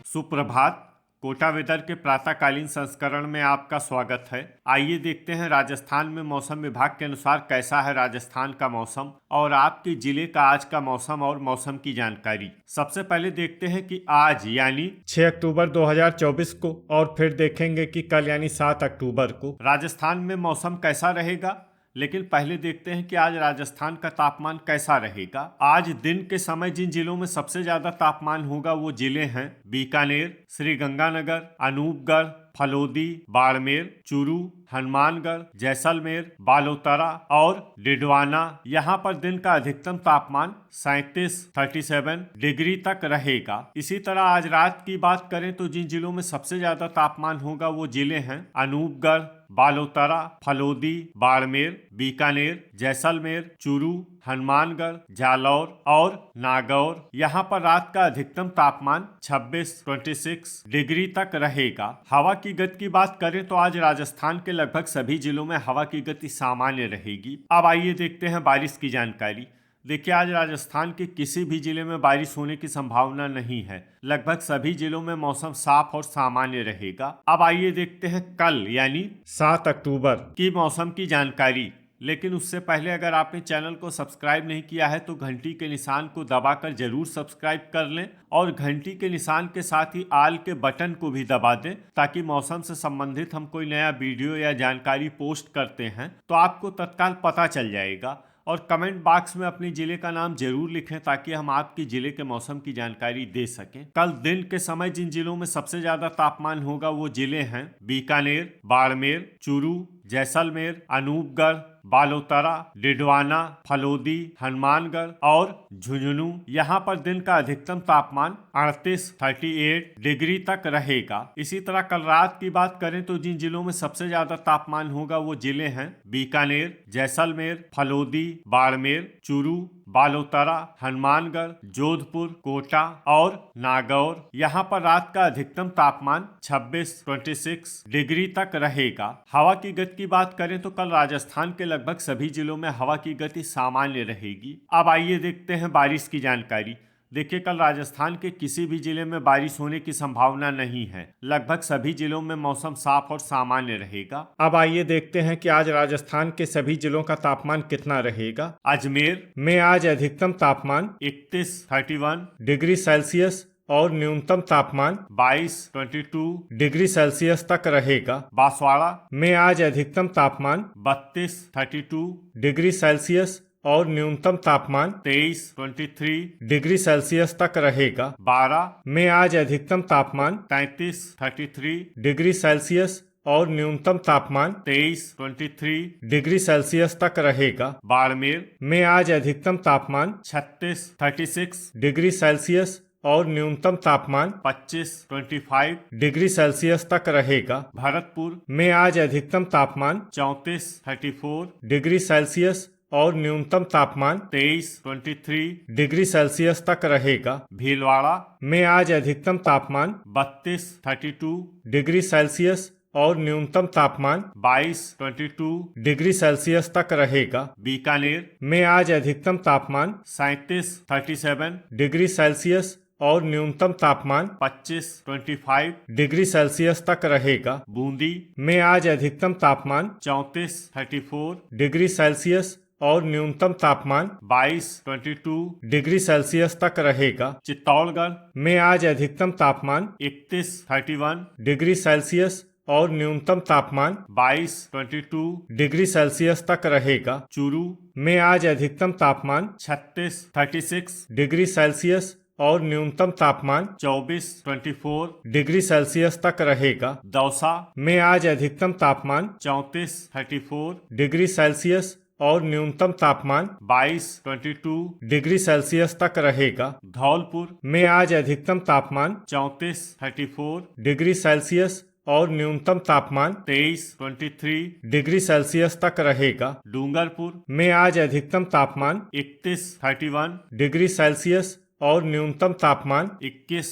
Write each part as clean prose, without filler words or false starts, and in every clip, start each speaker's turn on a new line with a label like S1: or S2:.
S1: सुप्रभात। कोटा वेदर के प्रातःकालीन संस्करण में आपका स्वागत है। आइए देखते हैं राजस्थान में मौसम विभाग के अनुसार कैसा है राजस्थान का मौसम और आपके जिले का आज का मौसम और मौसम की जानकारी। सबसे पहले देखते हैं कि आज यानी 6 अक्टूबर 2024 को और फिर देखेंगे कि कल यानी 7 अक्टूबर को राजस्थान में मौसम कैसा रहेगा। लेकिन पहले देखते हैं कि आज राजस्थान का तापमान कैसा रहेगा। आज दिन के समय जिन जिलों में सबसे ज्यादा तापमान होगा वो जिले हैं बीकानेर, श्रीगंगानगर, अनूपगढ़, फलोदी, बाड़मेर, चूरू, हनुमानगढ़, जैसलमेर, बालोतरा और डिडवाना। यहाँ पर दिन का अधिकतम तापमान 37 डिग्री तक रहेगा। इसी तरह आज रात की बात करें तो जिन जिलों में सबसे ज्यादा तापमान होगा वो जिले हैं अनूपगढ़, बालोतरा, फलोदी, बाड़मेर, बीकानेर, जैसलमेर, चूरू, हनुमानगढ़, जालौर और नागौर। यहाँ पर रात का अधिकतम तापमान 26 डिग्री तक रहेगा। हवा की गति की बात करें तो आज राजस्थान के लगभग सभी जिलों में हवा की गति सामान्य रहेगी। अब आइए देखते हैं बारिश की जानकारी। देखिए, आज राजस्थान के किसी भी जिले में बारिश होने की संभावना नहीं है। लगभग सभी जिलों में मौसम साफ और सामान्य रहेगा। अब आइए देखते हैं कल यानी 7 अक्टूबर की मौसम की जानकारी। लेकिन उससे पहले अगर आपने चैनल को सब्सक्राइब नहीं किया है तो घंटी के निशान को दबाकर जरूर सब्सक्राइब कर लें और घंटी के निशान के साथ ही आल के बटन को भी दबा दें ताकि मौसम से संबंधित हम कोई नया वीडियो या जानकारी पोस्ट करते हैं तो आपको तत्काल पता चल जाएगा। और कमेंट बॉक्स में अपने जिले का नाम जरूर लिखें ताकि हम आपके जिले के मौसम की जानकारी दे सकें। कल दिन के समय जिन जिलों में सबसे ज्यादा तापमान होगा वो जिले हैं बीकानेर, बाड़मेर, चूरू, जैसलमेर, अनूपगढ़, बालोतरा, डिडवाना, फलोदी, हनुमानगढ़ और झुंझुनू। यहाँ पर दिन का अधिकतम तापमान 38 डिग्री तक रहेगा। इसी तरह कल रात की बात करें तो जिन जिलों में सबसे ज्यादा तापमान होगा वो जिले हैं बीकानेर, जैसलमेर, फलोदी, बाड़मेर, चूरू, बालोतरा, हनुमानगढ़, जोधपुर, कोटा और नागौर। यहाँ पर रात का अधिकतम तापमान 26 डिग्री तक रहेगा। हवा की गति की बात करें तो कल राजस्थान के लगभग सभी जिलों में हवा की गति सामान्य रहेगी। अब आइए देखते हैं बारिश की जानकारी। देखिए, कल राजस्थान के किसी भी जिले में बारिश होने की संभावना नहीं है। लगभग सभी जिलों में मौसम साफ और सामान्य रहेगा। अब आइए देखते हैं कि आज राजस्थान के सभी जिलों का तापमान कितना रहेगा। अजमेर में आज अधिकतम तापमान 31 डिग्री सेल्सियस और न्यूनतम तापमान 22 डिग्री सेल्सियस तक रहेगा। बांसवाड़ा में आज अधिकतम तापमान 32 डिग्री सेल्सियस और न्यूनतम तापमान 23 डिग्री सेल्सियस तक रहेगा। बारां में आज अधिकतम तापमान 33 डिग्री सेल्सियस और न्यूनतम तापमान 23 डिग्री सेल्सियस तक रहेगा। बाड़मेर में आज अधिकतम तापमान 36 डिग्री सेल्सियस और न्यूनतम तापमान 25 डिग्री सेल्सियस तक रहेगा। भरतपुर में आज अधिकतम तापमान 34 डिग्री सेल्सियस और न्यूनतम तापमान 23 डिग्री सेल्सियस तक रहेगा। भीलवाड़ा में आज अधिकतम तापमान 32 डिग्री सेल्सियस और न्यूनतम तापमान 22 डिग्री सेल्सियस तक रहेगा। बीकानेर में आज अधिकतम तापमान 37 डिग्री सेल्सियस और न्यूनतम तापमान 25 डिग्री सेल्सियस तक रहेगा। बूंदी में आज अधिकतम तापमान 34 डिग्री सेल्सियस और न्यूनतम तापमान 22 डिग्री सेल्सियस तक रहेगा। चित्तौड़गढ़ में आज अधिकतम तापमान 31 डिग्री सेल्सियस और न्यूनतम तापमान 22 डिग्री सेल्सियस तक रहेगा। चूरू में आज अधिकतम तापमान 36 डिग्री सेल्सियस और न्यूनतम तापमान 24 डिग्री सेल्सियस तक रहेगा। दौसा में आज अधिकतम तापमान 34 डिग्री सेल्सियस और न्यूनतम तापमान 22 डिग्री सेल्सियस तक रहेगा। धौलपुर में आज अधिकतम तापमान 34 डिग्री सेल्सियस और न्यूनतम तापमान 23 डिग्री सेल्सियस तक रहेगा। डूंगरपुर में आज अधिकतम तापमान 31 डिग्री सेल्सियस और न्यूनतम तापमान 21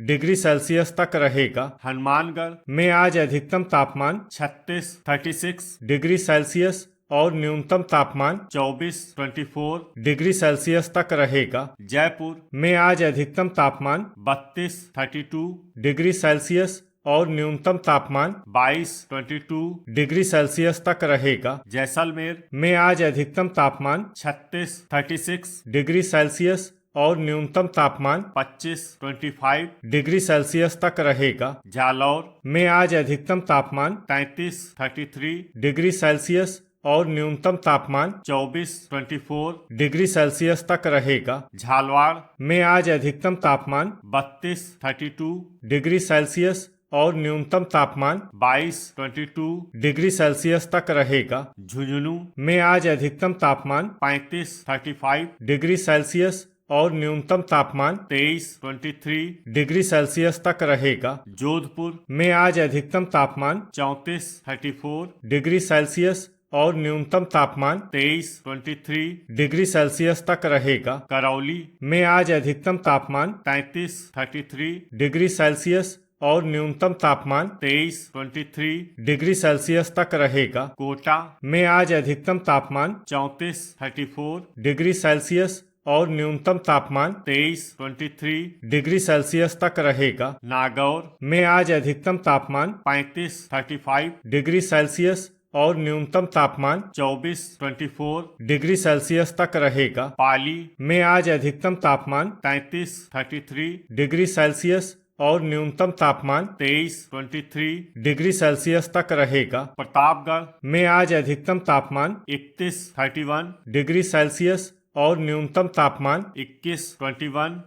S1: डिग्री सेल्सियस तक रहेगा। हनुमानगढ़ में आज अधिकतम तापमान 36 डिग्री सेल्सियस और न्यूनतम तापमान 24 डिग्री सेल्सियस तक रहेगा। जयपुर में आज अधिकतम तापमान 32 डिग्री सेल्सियस और न्यूनतम तापमान 22 डिग्री सेल्सियस तक रहेगा। जैसलमेर में आज अधिकतम तापमान 36 डिग्री सेल्सियस और न्यूनतम तापमान 25 डिग्री सेल्सियस तक रहेगा। जालौर में आज अधिकतम तापमान 33 डिग्री सेल्सियस और न्यूनतम तापमान 24 डिग्री सेल्सियस तक रहेगा। झालवाड़ में आज अधिकतम तापमान 32 डिग्री सेल्सियस और न्यूनतम तापमान 22 डिग्री सेल्सियस तक रहेगा। झुंझुनू में आज अधिकतम तापमान 35 डिग्री सेल्सियस और न्यूनतम तापमान 23 डिग्री सेल्सियस तक रहेगा। जोधपुर में आज अधिकतम तापमान 34 डिग्री सेल्सियस और न्यूनतम तापमान 23 डिग्री सेल्सियस तक रहेगा। करौली में आज अधिकतम तापमान 33 डिग्री सेल्सियस और न्यूनतम तापमान 23 डिग्री सेल्सियस तक रहेगा। कोटा में आज अधिकतम तापमान 34 डिग्री सेल्सियस और न्यूनतम तापमान 23 डिग्री सेल्सियस तक रहेगा। नागौर में आज अधिकतम तापमान 35 डिग्री सेल्सियस और न्यूनतम तापमान 24 डिग्री सेल्सियस तक रहेगा। पाली में आज अधिकतम तापमान 33 डिग्री सेल्सियस और न्यूनतम तापमान 23 डिग्री सेल्सियस तक रहेगा। प्रतापगढ़ में आज अधिकतम तापमान 31 डिग्री सेल्सियस और न्यूनतम तापमान 21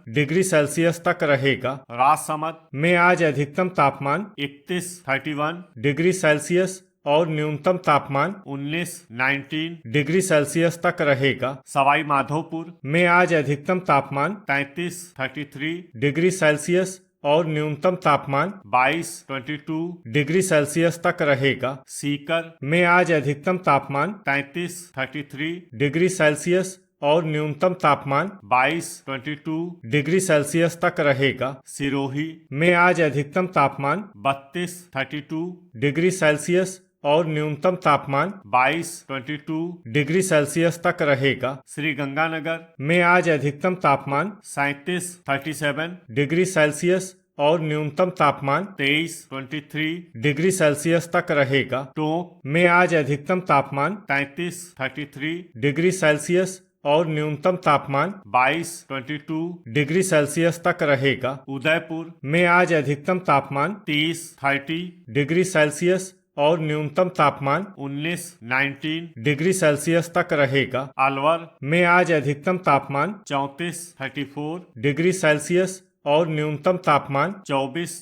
S1: डिग्री सेल्सियस तक रहेगा। राजसमंद में आज अधिकतम तापमान 31 डिग्री सेल्सियस और न्यूनतम तापमान 19 डिग्री सेल्सियस तक रहेगा। सवाई माधोपुर में आज अधिकतम तापमान 33 डिग्री सेल्सियस और न्यूनतम तापमान 22 डिग्री सेल्सियस तक रहेगा। सीकर में आज अधिकतम तापमान 33 डिग्री सेल्सियस और न्यूनतम तापमान 22 डिग्री सेल्सियस तक रहेगा। सिरोही में आज अधिकतम तापमान 32 डिग्री सेल्सियस और न्यूनतम तापमान 22 डिग्री सेल्सियस तक रहेगा। श्री गंगानगर में आज अधिकतम तापमान 37 डिग्री सेल्सियस और न्यूनतम तापमान 23 डिग्री सेल्सियस तक रहेगा। टोंक में आज अधिकतम तापमान 33 डिग्री सेल्सियस और न्यूनतम तापमान 22 डिग्री सेल्सियस तक रहेगा। उदयपुर में आज अधिकतम तापमान 30 डिग्री सेल्सियस और न्यूनतम तापमान 19 डिग्री सेल्सियस तक रहेगा। अलवर में आज अधिकतम तापमान 34 डिग्री सेल्सियस और न्यूनतम तापमान 24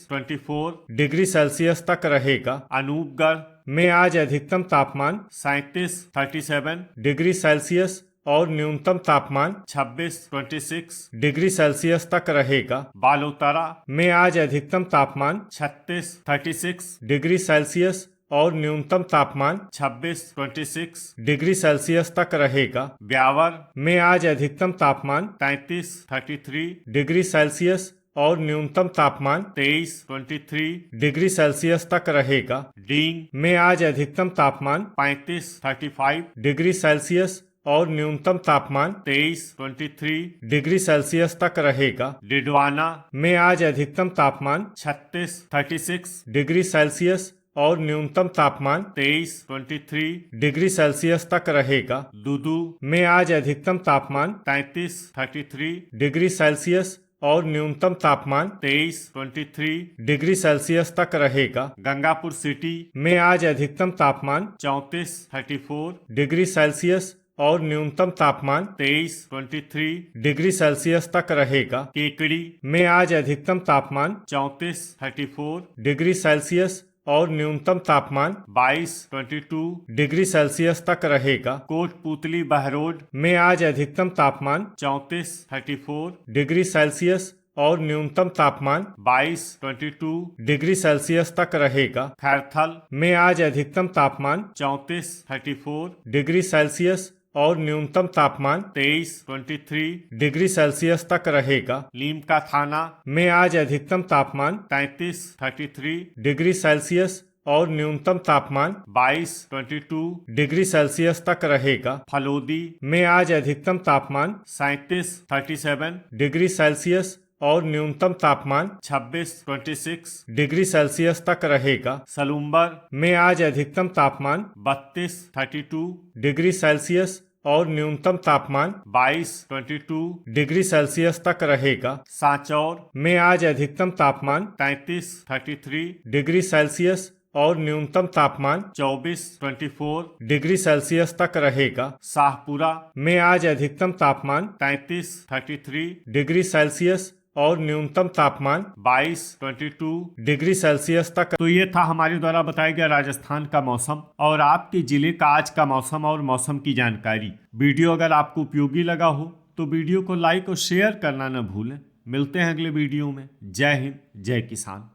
S1: डिग्री सेल्सियस तक रहेगा। अनूपगढ़ में आज अधिकतम तापमान 37 डिग्री सेल्सियस और न्यूनतम तापमान 26 डिग्री सेल्सियस तक रहेगा। बालोतरा में आज अधिकतम तापमान 36 डिग्री सेल्सियस और न्यूनतम तापमान 26 डिग्री सेल्सियस तक रहेगा। ब्यावर में आज अधिकतम तापमान 33 डिग्री सेल्सियस और न्यूनतम तापमान 23 डिग्री सेल्सियस तक रहेगा। डींग में आज अधिकतम तापमान 35 डिग्री सेल्सियस और न्यूनतम तापमान 23 डिग्री सेल्सियस तक रहेगा। डिडवाना में आज अधिकतम तापमान 36 डिग्री सेल्सियस और न्यूनतम तापमान 23 डिग्री सेल्सियस तक रहेगा। दुदू में आज अधिकतम तापमान 33 डिग्री सेल्सियस और न्यूनतम तापमान 23 डिग्री सेल्सियस तक रहेगा। गंगापुर सिटी में आज अधिकतम तापमान 34 डिग्री सेल्सियस और न्यूनतम तापमान 23 डिग्री सेल्सियस तक रहेगा। केकड़ी में आज अधिकतम तापमान 34 डिग्री सेल्सियस और न्यूनतम तापमान 22 डिग्री सेल्सियस तक रहेगा। कोटपुतली बहरोड में आज अधिकतम तापमान 34 डिग्री सेल्सियस और न्यूनतम तापमान 22 डिग्री सेल्सियस तक रहेगा। खैरथल में आज अधिकतम तापमान 34 डिग्री सेल्सियस और न्यूनतम तापमान 23 डिग्री सेल्सियस तक रहेगा। लीमका थाना में आज अधिकतम तापमान 33 डिग्री सेल्सियस और न्यूनतम तापमान 22 डिग्री सेल्सियस तक रहेगा। फलोदी में आज अधिकतम तापमान 37 डिग्री सेल्सियस और न्यूनतम तापमान 26 डिग्री सेल्सियस तक रहेगा। सलूम्बर में आज अधिकतम तापमान 32 डिग्री सेल्सियस और न्यूनतम तापमान 22 डिग्री सेल्सियस तक रहेगा। सांचौर में आज अधिकतम तापमान 33 डिग्री सेल्सियस और न्यूनतम तापमान 24 डिग्री सेल्सियस तक रहेगा। शाहपुरा में आज अधिकतम तापमान 33 डिग्री सेल्सियस और न्यूनतम तापमान 22 डिग्री सेल्सियस तक। तो ये था हमारे द्वारा बताया गया राजस्थान का मौसम और आपके जिले का आज का मौसम और मौसम की जानकारी। वीडियो अगर आपको उपयोगी लगा हो तो वीडियो को लाइक और शेयर करना न भूलें। मिलते हैं अगले वीडियो में। जय हिंद, जय किसान।